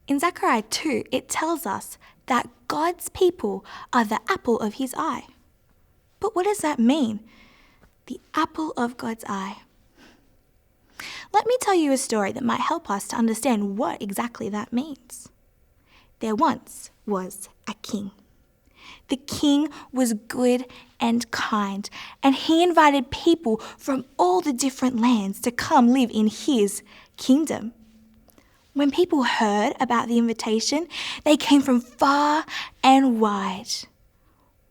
In Zechariah 2, it tells us that God's people are the apple of his eye. But what does that mean? The apple of God's eye. Let me tell you a story that might help us to understand what exactly that means. There once was a king. The king was good and kind, and he invited people from all the different lands to come live in his kingdom. When people heard about the invitation, they came from far and wide.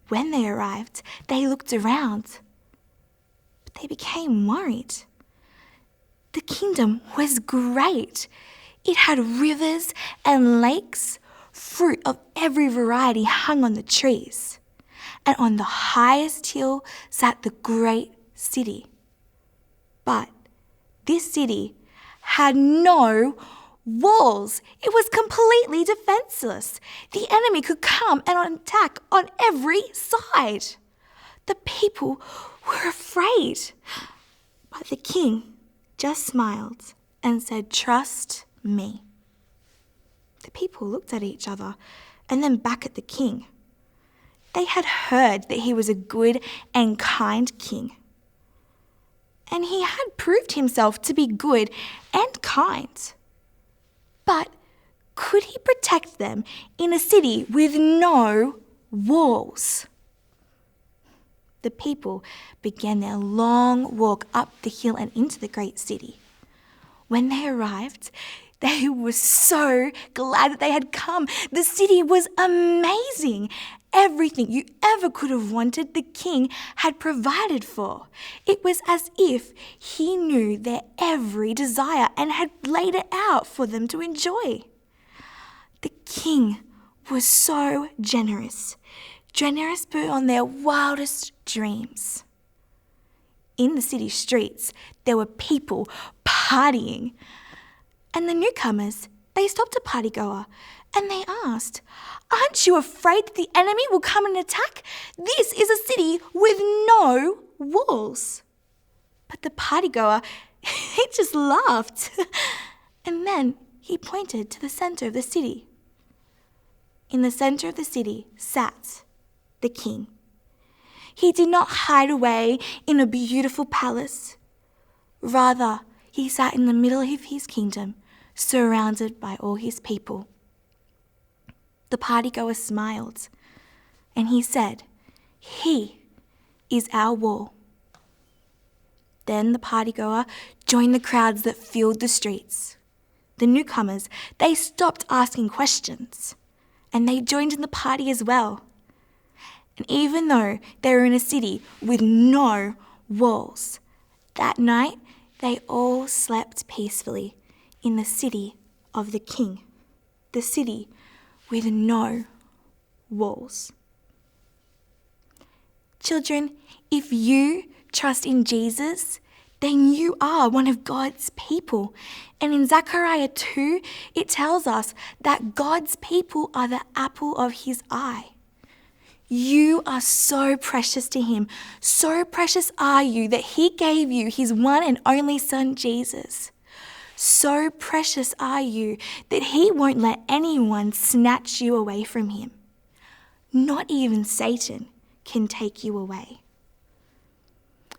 When they arrived, they looked around, but they became worried. The kingdom was great. It had rivers and lakes, fruit of every variety hung on the trees. And on the highest hill sat the great city. But this city had no walls. It was completely defenseless. The enemy could come and attack on every side. The people were afraid. But the king just smiled and said, "Trust me." The people looked at each other and then back at the king. They had heard that he was a good and kind king. And he had proved himself to be good and kind. But could he protect them in a city with no walls? The people began their long walk up the hill and into the great city. When they arrived, they were so glad that they had come. The city was amazing. Everything you ever could have wanted, the king had provided for. It was as if he knew their every desire and had laid it out for them to enjoy. The king was so generous beyond their wildest dreams. In the city streets, there were people partying. And the newcomers, they stopped a partygoer and they asked, "Aren't you afraid that the enemy will come and attack? This is a city with no walls." But the partygoer, he just laughed. And then he pointed to the center of the city. In the center of the city sat the king. He did not hide away in a beautiful palace. Rather, he sat in the middle of his kingdom, surrounded by all his people. The partygoer smiled, and he said, "He is our wall." Then the partygoer joined the crowds that filled the streets. The newcomers, they stopped asking questions, and they joined in the party as well. And even though they were in a city with no walls, that night they all slept peacefully in the city of the king, the city with no walls. Children, if you trust in Jesus, then you are one of God's people. And in Zechariah 2, it tells us that God's people are the apple of his eye. You are so precious to him. So precious are you that he gave you his one and only son, Jesus. So precious are you that he won't let anyone snatch you away from him. Not even Satan can take you away.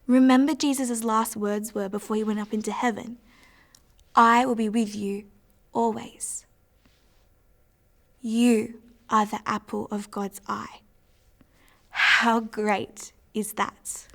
Remember Jesus' last words were before he went up into heaven, "I will be with you always." You are the apple of God's eye. How great is that?